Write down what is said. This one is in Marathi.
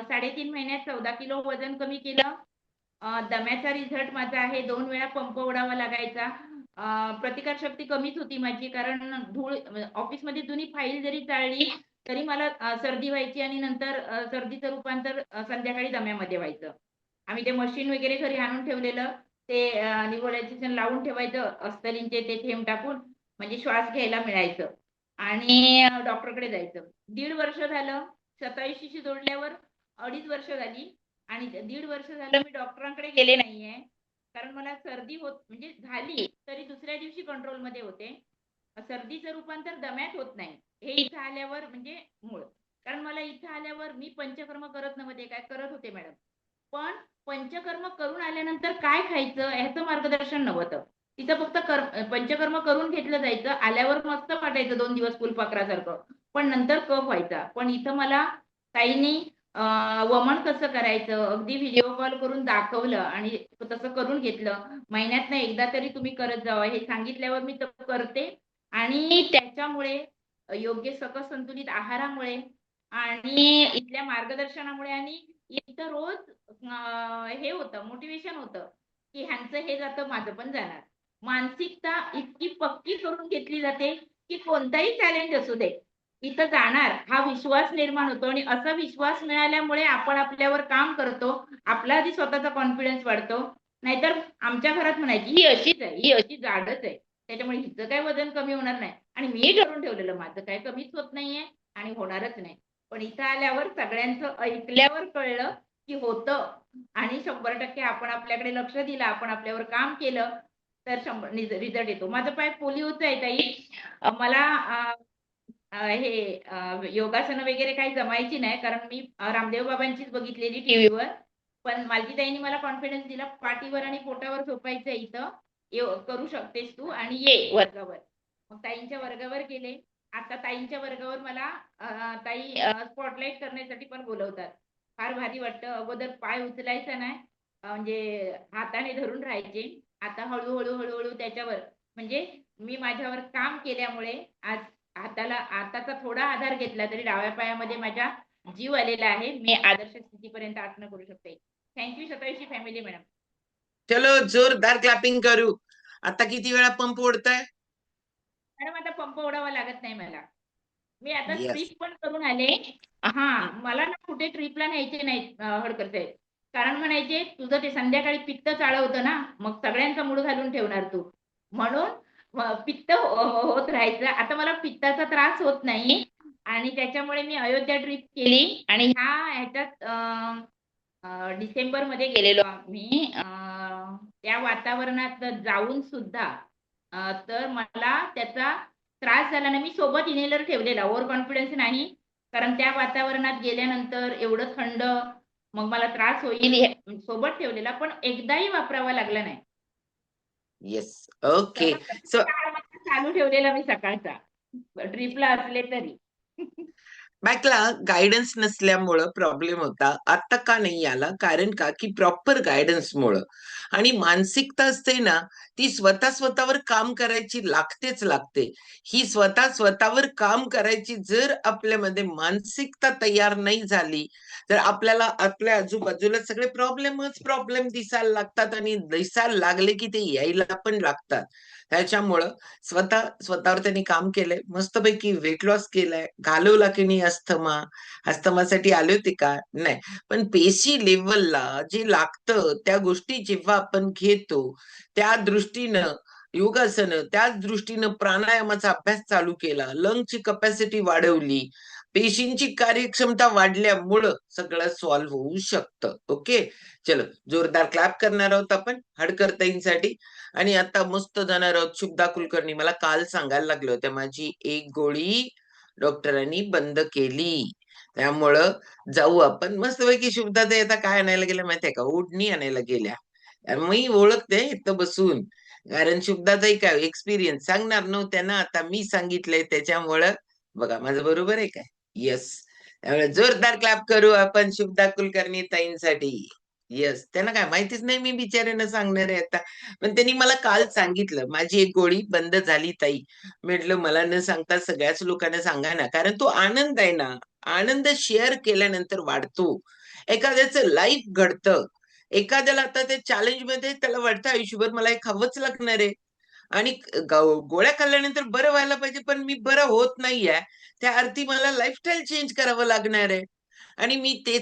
3.5 महिन्यात 14 किलो वजन कमी केलं. दम्याचा रिझल्ट माझा आहे. 2 वेळा पंप ओढावा लागायचा. प्रतिकारशक्ती कमीच होती माझी कारण धूळ ऑफिसमध्ये जुनी फाईल जरी चाळली तरी मला सर्दी व्हायची आणि नंतर सर्दीचं रूपांतर संध्याकाळी दम्यामध्ये व्हायचं. आम्ही ते मशीन वगैरे घरी आणून ठेवलेलं. ते निगोडायझेशन लावून ठेवायचं अस्तरीनचे ते थेंब टाकून म्हणजे श्वास घ्यायला मिळायचं आणि डॉक्टरकडे जायचं. 1.5 वर्ष झालं. 27शी जोडल्यावर 2.5 वर्ष झाली आणि 1.5 वर्ष झालं मी डॉक्टरांकडे गेले नाहीये. कारण मला सर्दी होत म्हणजे झाली तरी दुसऱ्या दिवशी कंट्रोलमध्ये होते. सर्दीचं रूपांतर दम्यात होत नाही. हे इथं आल्यावर म्हणजे मूळ. कारण मला इथं आल्यावर मी पंचकर्म करत नव्हते, काय करत होते मॅडम. पण पंचकर्म करून आल्यानंतर काय खायचं ह्याचं मार्गदर्शन नव्हतं. तिथं फक्त पंचकर्म करून घेतलं जायचं. आल्यावर मस्त वाटायचं 2 दिवस फुलपाखरासारखं. पण नंतर कफ व्हायचा. पण इथं मला ताईंनी वमन कसं करायचं अगदी व्हिडिओ कॉल करून दाखवलं आणि तसं करून घेतलं. महिन्यातनं एकदा तरी तुम्ही करत जावा हे सांगितल्यावर मी तसं करते आणि त्याच्यामुळे योग्य सकस संतुलित आहारामुळे आणि इथल्या मार्गदर्शनामुळे आणि इथं रोज हे होतं मोटिव्हेशन होतं, की ह्यांचं हे जातं माझं पण जाणार. मानसिकता इतकी पक्की करून घेतली जाते, की कोणताही चॅलेंज असू दे, इथं जाणार हा विश्वास निर्माण होतो आणि असा विश्वास मिळाल्यामुळे आपण आपल्यावर काम करतो. आपला आधी स्वतःचा कॉन्फिडन्स वाढतो. नाहीतर आमच्या घरात म्हणायची, "ही अशीच आहे, ही अशी जाडच आहे. त्याच्यामुळे हिचं काही वजन कमी होणार नाही." आणि मी ठरवून ठेवलेलं माझं काही कमीच होत नाहीये आणि होणारच नाही. पण इथं आल्यावर सगळ्यांचं ऐकल्यावर कळलं, की होतं आणि 100% आपण आपल्याकडे लक्ष दिलं, आपण आपल्यावर काम केलं, तर रिझल्ट येतो. माझं पाय पोलिओचं आहे ताई. मला योगासनं वगैरे काही जमायची नाही कारण मी रामदेव बाबांचीच बघितलेली टीव्हीवर. पण मालतीताईंनी मला कॉन्फिडन्स दिला, "पाठीवर आणि पोटावर झोपायचं इथं. करू शकतेस तू आणि ये वर्गावर." मग ताईंच्या वर्गावर गेले. आता ताईंच्या वर्गावर मला ताई स्पॉटलाईट करण्यासाठी पण बोलवतात. फार भारी वाटतं. अगोदर पाय उचलायचा नाही. म्हणजे हाताने धरून राहायचे. आता हळू-हळू त्याच्यावर म्हणजे मी माझ्यावर काम केल्यामुळे आज हाताचा थोडा आधार घेतला तरी डाव्या पायामध्ये माझ्या जीव आलेला आहे. मी आदर्श स्थितीपर्यंत आसनं करू शकते. थँक यू सताईची फॅमिली मॅडम. चलो जोरदार क्लॅपिंग करू. आता किती वेळा पंप ओढताय? मॅडम आता पंप ओढावा लागत नाही मला. मी आता येस. ट्रिप पण करून आले. हां, मला ना कुठे ट्रिपला न्यायचे नाहीत हडकर साहेब. कारण म्हणायचे, "तुझं ते संध्याकाळी पित्त चाळवतं ना, मग सगळ्यांचा मूड घालून ठेवणार तू." म्हणून पित्त होत राहायचं. आता मला पित्ताचा त्रास होत नाही आणि त्याच्यामुळे मी अयोध्या ट्रिप केली आणि ह्याच्यात डिसेंबरमध्ये गेलेलो आम्ही. त्या वातावरणात जाऊन सुद्धा तर मला त्याचा त्रास झाला नाही. मी सोबत इन्हेलर ठेवलेला. ओव्हर कॉन्फिडन्स नाही. कारण त्या वातावरणात गेल्यानंतर एवढं थंड, मग मला त्रास होईल हे सोबत ठेवलेला, पण एकदाही वापरावा लागला नाही. येस. ओके. सो आहार मात्र चालू ठेवलेला मी सकाळचा. ट्रिपला असले तरी. बॅकला गायडन्स नसल्यामुळं प्रॉब्लेम होता. आता का नाही आला? कारण का की प्रॉपर गायडन्समुळं. आणि मानसिकता असते ना, ती स्वतःवर काम करायची लागतेच लागते. ही स्वतःवर काम करायची जर आपल्यामध्ये मानसिकता तयार नाही झाली, तर आपल्याला आपल्या आजूबाजूला सगळे प्रॉब्लेम दिसायला लागतात आणि दिसायला लागले की ते यायला पण लागतात. त्याच्यामुळं स्वतःवर त्यांनी काम केलंय. मस्तपैकी वेट लॉस केलाय. घालवला की नाही अस्थमा. अस्थमासाठी आले होते का? नाही. पण पेशी लेव्हलला जे लागतं त्या गोष्टी जेव्हा आपण घेतो, त्या दृष्टीनं योगासनं, त्याच दृष्टीनं प्राणायामाचा अभ्यास चालू केला, लंगची कपॅसिटी वाढवली, पेशींची कार्यक्षमता वाढल्यामुळं सगळं सॉल्व्ह होऊ शकतं. ओके. चलो जोरदार क्लॅप करणार आहोत आपण हडकरताईंसाठी. आणि आता मस्त जाणार आहोत शुभदा कुलकर्णी. मला काल सांगायला लागले होते माझी एक गोळी डॉक्टरांनी बंद केली. त्यामुळं जाऊ आपण मस्तपैकी शुभदाताई आता काय आणायला गेल्या माहितीये का? ओढणी आणायला गेल्या. मी ओळखते इथं बसून. कारण शुभदाताई काय एक्सपिरियन्स सांगणार नव्हत्या ना, आता मी सांगितलंय त्याच्यामुळं बघा माझं बरोबर आहे काय? येस. त्यामुळे जोरदार क्लॅप करू आपण शुभदा कुलकर्णी ताईंसाठी. येस. त्यांना काय माहितीच नाही मी बिचाऱ्यांना सांगणार आहे आता. पण त्यांनी मला काल सांगितलं, माझी एक गोळी बंद झाली ताई. म्हटलं मला न सांगता सगळ्याच लोकांना सांगा ना, कारण तो आनंद आहे ना, आनंद शेअर केल्यानंतर वाढतो. एखाद्याचं लाईफ घडतं. एखाद्याला आता ते चॅलेंजमध्ये त्याला वाटतं आयुष्यभर मला हे खावंच लागणार आहे. आणि गोळ्या खाल्ल्यानंतर बरं व्हायला पाहिजे, पण मी बरं होत नाहीये. त्या अर्थी मला लाईफस्टाईल चेंज करावं लागणार आहे. आणि मी तेच